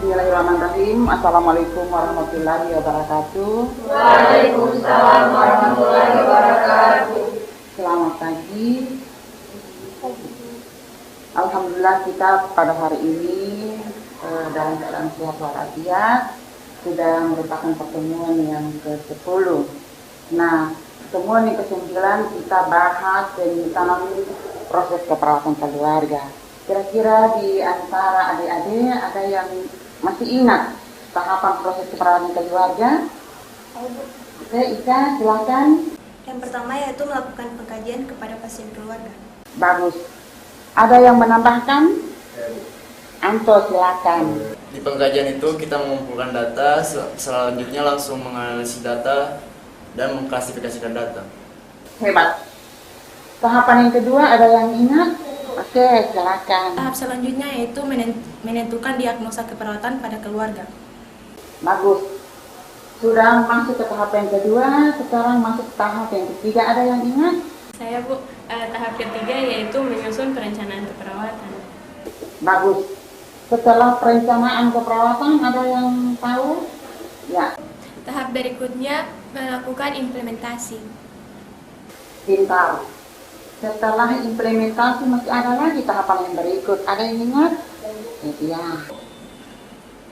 Bismillahirrahmanirrahim. Assalamualaikum warahmatullahi wabarakatuh. Waalaikumsalam warahmatullahi wabarakatuh. Selamat pagi. Alhamdulillah kita pada hari ini dalam keadaan sehat walafiat sudah merupakan pertemuan yang ke-10. Nah, pertemuan yang ke-9 kita bahas tentang proses keperawatan keluarga. Kira-kira di antara adik-adik ada yang masih ingat tahapan proses keperawatan keluarga? Oke, Ika, silakan. Yang pertama yaitu melakukan pengkajian kepada pasien keluarga. Bagus. Ada yang menambahkan? Anto, silakan. Di pengkajian itu kita mengumpulkan data, selanjutnya langsung menganalisis data dan mengklasifikasikan data. Hebat. Tahapan yang kedua ada yang ingat? Oke, silakan. Tahap selanjutnya yaitu menentukan diagnosa keperawatan pada keluarga. Bagus. Sudah masuk ke tahap yang kedua, sekarang masuk ke tahap yang ketiga. Ada yang ingat? Saya Bu, tahap ketiga yaitu menyusun perencanaan keperawatan. Bagus. Setelah perencanaan keperawatan ada yang tahu? Ya, Tahap berikutnya melakukan implementasi. pintar. Setelah implementasi masih ada lagi tahapan yang berikut. Ada yang ingat? Ya.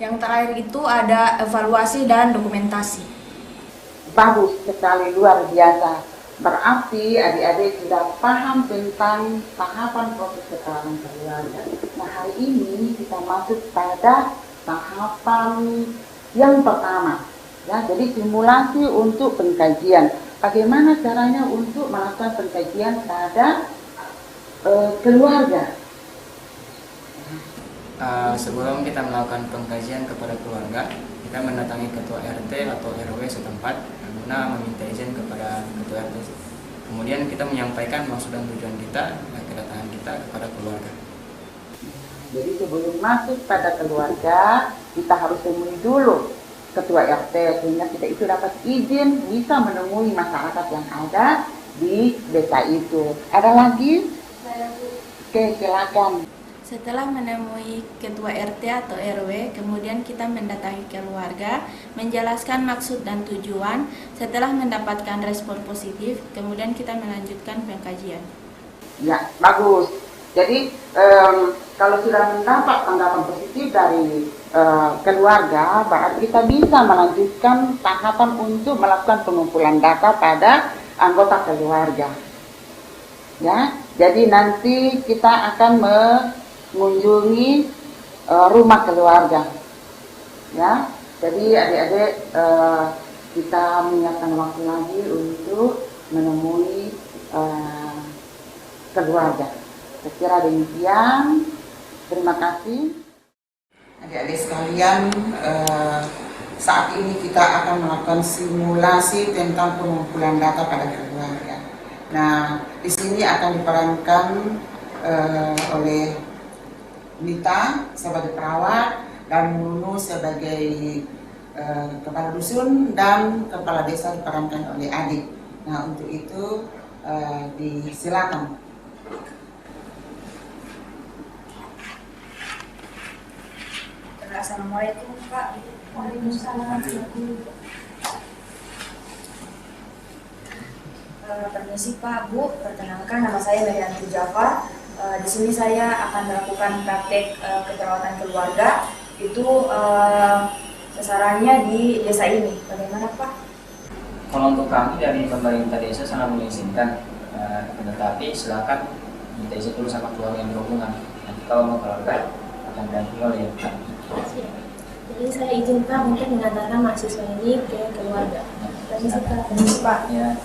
Yang terakhir itu ada evaluasi dan dokumentasi. Bagus sekali, luar biasa. Berarti adik-adik sudah paham tentang tahapan proses keperawatan keluarga. Nah, hari ini kita masuk pada tahapan yang pertama. Ya, jadi simulasi untuk pengkajian. Bagaimana caranya untuk melakukan pengkajian pada keluarga? Sebelum kita melakukan pengkajian kepada keluarga, kita mendatangi ketua RT atau RW setempat guna meminta izin kepada ketua RT. Kemudian kita menyampaikan maksud dan tujuan kita dan kedatangan kita kepada keluarga. Jadi sebelum masuk pada keluarga, kita harus temui dulu ketua RT sehingga kita itu dapat izin bisa menemui masyarakat yang ada di desa itu. Ada lagi? Oke, silakan. Setelah menemui ketua RT atau RW, kemudian kita mendatangi keluarga, menjelaskan maksud dan tujuan. Setelah mendapatkan respon positif, kemudian kita melanjutkan pengkajian. Ya, bagus. Jadi kalau sudah mendapat tanggapan positif dari keluarga, berarti kita bisa melanjutkan tahapan untuk melakukan pengumpulan data pada anggota keluarga. Ya, jadi nanti kita akan mengunjungi rumah keluarga. Ya, jadi adik-adik kita menyiapkan waktu lagi untuk menemui keluarga. Saya kira demikian. Terima kasih. Adik-adik sekalian, saat ini kita akan melakukan simulasi tentang pengumpulan data pada keluarga. Nah, di sini akan diperankan oleh Nita sebagai perawat dan Nunu sebagai kepala dusun dan kepala desa diperankan oleh adik. Nah, untuk itu disilakan. Assalamualaikum Pak. Waalaikumsalam. Permisi Pak, Bu. Perkenalkan, nama saya Merianti Jafar. Di sini saya akan melakukan praktek keperawatan keluarga. Itu sasarannya di desa ini. Bagaimana Pak? Kalau untuk kami dari pemerintah desa sangat mengizinkan, tetapi silakan minta izin dulu sama keluarga yang berhubungan. Nanti kalau mau keluarga akan didampingi oleh kami. Jadi saya izin Pak mungkin mengantarkan mahasiswa ini ke keluarga. Permisi Pak. Ya.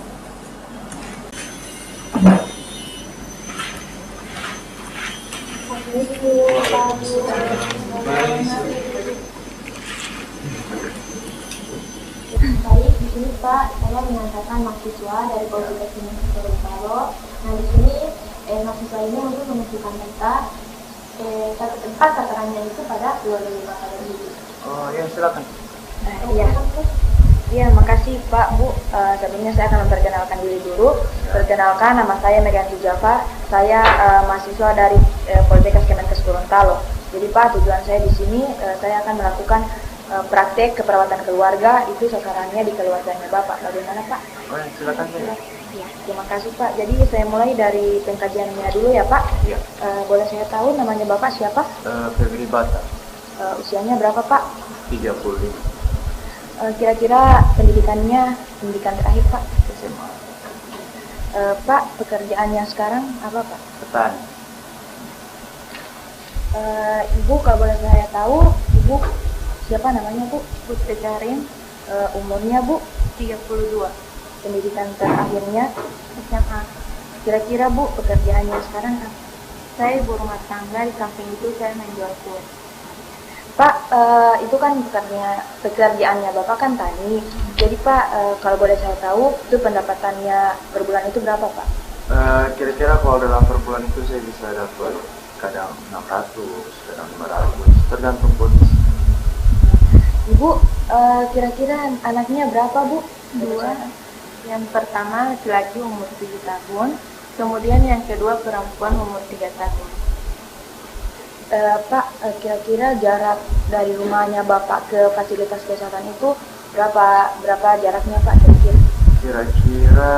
Baik, di sini Pak, saya mengantarkan mahasiswa dari Polres Gorontalo. Nah, di sini mahasiswa ini untuk menunjukkan data satu tempat sasarannya itu pada 2005 ini. Oh ya, silakan. Iya. Iya, makasih Pak, Bu. Sebelumnya saya akan memperkenalkan diri dulu. Perkenalkan, nama saya Merianti Jafar. Saya mahasiswa dari Poltekkes Kemenkes Gorontalo. Jadi Pak, tujuan saya di sini saya akan melakukan praktek keperawatan keluarga, itu sasarannya di keluarganya Bapak. Bagaimana Pak? Oh, silakan ya. Ya, terima kasih Pak. Jadi saya mulai dari pengkajiannya dulu ya Pak. Iya. Boleh saya tahu namanya Bapak siapa? Febri Bata, Usianya berapa Pak? 35 Kira-kira pendidikannya, pendidikan terakhir Pak? SMA, Pak, pekerjaannya sekarang apa Pak? petani. Ibu kalau boleh saya tahu, Ibu siapa namanya Bu? Putri Karin. Umurnya Bu? 32. Pendidikan terakhirnya SMA. Kira-kira Bu, pekerjaannya sekarang apa? Saya ibu rumah tangga, di samping itu saya menjual kue. Pak, itu kan pekerjaannya Bapak kan tani. Jadi Pak, kalau boleh saya tahu, itu pendapatannya per bulan itu berapa Pak? Kira-kira kalau dalam per bulan itu saya bisa dapat kadang 600, kadang 500, tergantung kondisi. Ibu, kira-kira anaknya berapa Bu? 2. Yang pertama laki-laki umur 7 tahun, kemudian yang kedua perempuan umur 3 tahun. Pak, kira-kira jarak dari rumahnya Bapak ke fasilitas kesehatan itu berapa jaraknya Pak kira-kira? Kira-kira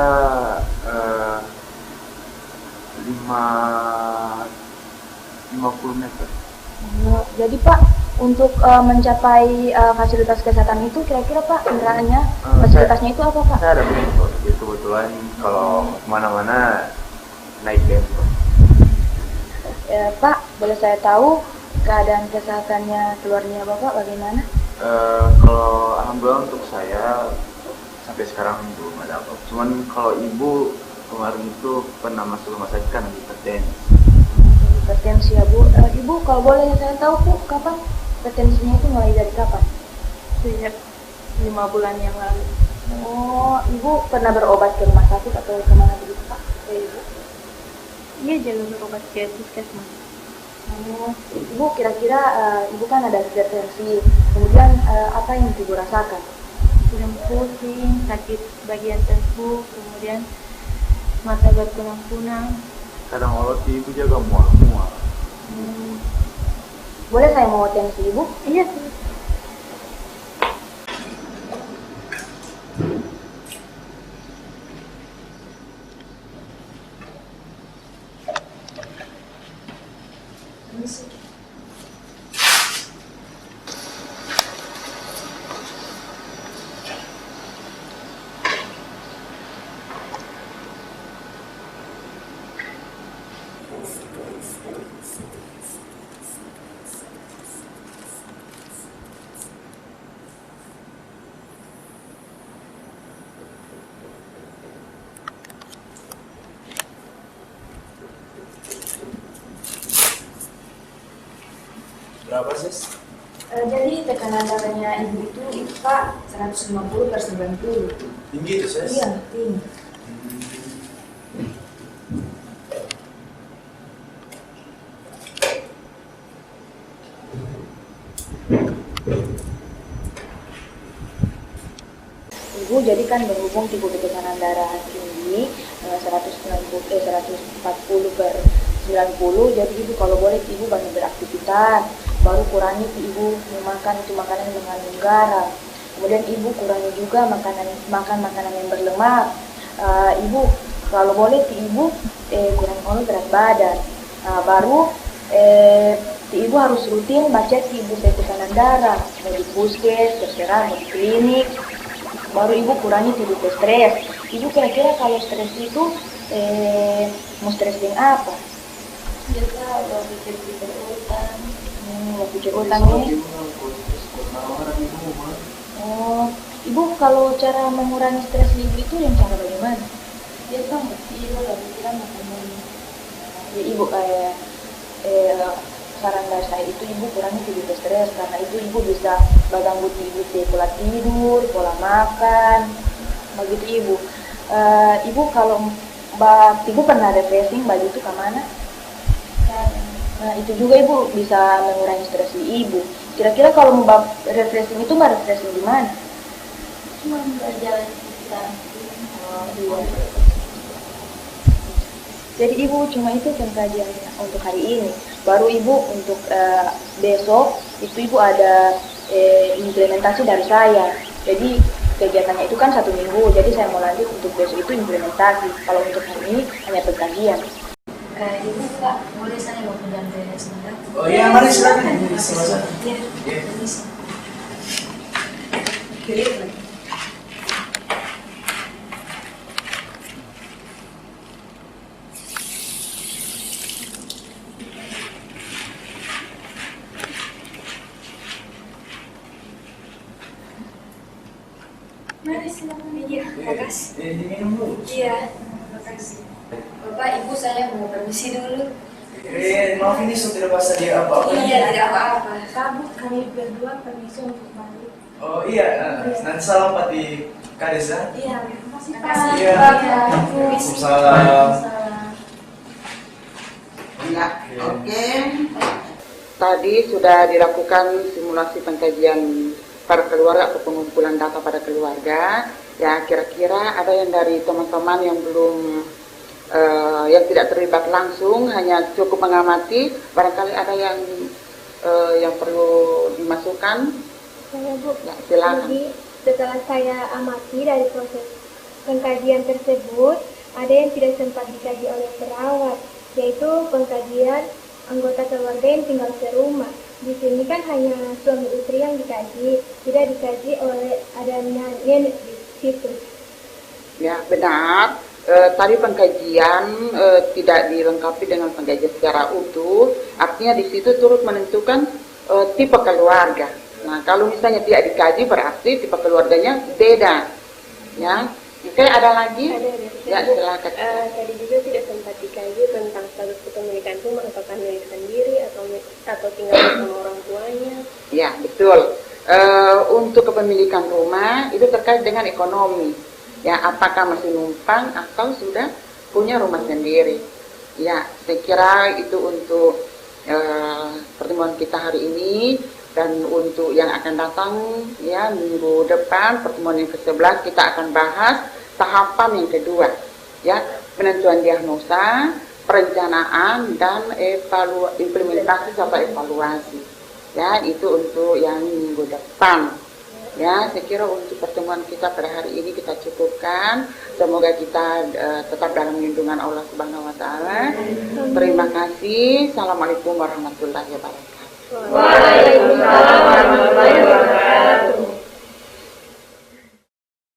50 meter. Jadi Pak, untuk mencapai fasilitas kesehatan itu kira-kira Pak kendaraannya, fasilitasnya itu apa Pak? Saya ada bentor, jadi kebetulan kalau kemana-mana naik bentor. Pak, boleh saya tahu keadaan kesehatannya keluarnya Bapak bagaimana? Kalau alhamdulillah untuk saya sampai sekarang belum ada apa. Cuman kalau ibu kemarin itu pernah masuk rumah sakit kan hipertensi. Hipertensi ya Bu. Ibu kalau boleh saya tahu Bu, kapan hipertensinya itu mulai dari kapan? Sejak 5 bulan yang lalu. Oh, Ibu pernah berobat ke rumah sakit atau kemana begitu Pak? Ibu? Iya, jalur berobat ke puskesmas. Oh, Ibu kira-kira Ibu kan ada hipertensi, kemudian apa yang Ibu rasakan? Kurang pusing, sakit bagian tersebut, kemudian mata berkunang-kunang. Kadang otot ibu jaga mual-mual. Boleh saya mau tensi Ibu? Iya sih. Berapa sis? Jadi tekanan darahnya Ibu itu Pak 150/90. Tinggi itu sis? Iya, tinggi. Ibu jadi kan berhubung tipe tekanan darah tinggi 140/90, jadi Ibu kalau boleh Ibu banyak beraktivitas, baru kurangi Ibu makan itu makanan yang mengandung garam, kemudian Ibu kurangi juga makan makanan yang berlemak. Ibu kalau boleh Ibu kurangi berat badan, baru Ibu harus rutin cek Ibu tekanan darah, mau di puskes, terserah mau di klinik. Baru Ibu kurangi tidur stres. Ibu kira-kira kalau stres itu mau stres dengan apa? Biasa lo pikir-pikir utang. Mau pikir utang nih. Oh, Ibu kalau cara mengurangi stres Ibu itu yang cara bagaimana? Biasa mesti lo gak pikiran makan. Ya Ibu kayak saran dari saya itu Ibu kurangi tidur stres, karena itu Ibu bisa baganggu Ibu pola tidur, pola makan, begitu Ibu. Ibu kalau Ibu pernah refreshing baju itu kemana? Nah itu juga Ibu bisa mengurangi stres Ibu. Kira-kira kalau mau refreshing itu refreshing di mana? Cuma berjalan sekitar. Oh, iya. Jadi Ibu cuma itu pengkajiannya untuk hari ini. Baru Ibu untuk besok itu Ibu ada implementasi dari saya. Jadi kegiatannya itu kan 1 minggu, jadi saya mau lanjut untuk besok itu implementasi. Kalau untuk hari ini hanya pengkajian. Ibu Kak, boleh saya mau pinjam tenda sebentar? Oh iya, mari silakan. Sama-sama. Iya, permisi. Mari silakan. Iya, makasih. Diminum dulu. Iya, makasih. Bapak, Ibu saya mau permisi dulu. Maaf ini sudah bahasa dia apa-apa. Iya, tidak apa-apa. Kabut kami berdua permisi untuk balik. Oh iya, nanti salam Pak di Kadesa. Iya, makasih Pak. Makasih, Iya. Pak. Waalaikumsalam. Ya, oke. Tadi sudah dilakukan simulasi pengkajian pada keluarga atau pengumpulan data pada keluarga. Ya, kira-kira ada yang dari teman-teman yang belum yang tidak terlibat langsung, hanya cukup mengamati, barangkali ada yang perlu dimasukkan. Saya Bu, Ya, silakan. jadi setelah saya amati dari proses pengkajian tersebut, ada yang tidak sempat dikaji oleh perawat, yaitu pengkajian anggota keluarga yang tinggal serumah. Di sini kan hanya suami istri yang dikaji, tidak dikaji oleh adanya nenek di situ. Ya, benar. Tadi pengkajian tidak dilengkapi dengan pengkajian secara utuh, artinya di situ turut menentukan tipe keluarga. Nah, kalau misalnya tidak dikaji berarti tipe keluarganya beda. Ya, oke, ada lagi? Ya, silakan. Tadi juga tidak sempat dikaji tentang status kepemilikan rumah, apakah milik sendiri atau tinggal bersama orang tuanya. Ya, betul. Untuk kepemilikan rumah itu terkait dengan ekonomi. Ya, apakah masih numpang atau sudah punya rumah sendiri. Ya, saya kira itu untuk pertemuan kita hari ini, dan untuk yang akan datang ya minggu depan pertemuan yang ke-11 kita akan bahas tahapan yang kedua, ya, penentuan diagnosa, perencanaan dan implementasi serta evaluasi. Ya, itu untuk yang minggu depan. Ya, saya kira untuk pertemuan kita pada hari ini kita cukupkan. Semoga kita tetap dalam lindungan Allah Subhanahu wa taala. Terima kasih. Assalamualaikum warahmatullahi wabarakatuh. Waalaikumsalam warahmatullahi wabarakatuh.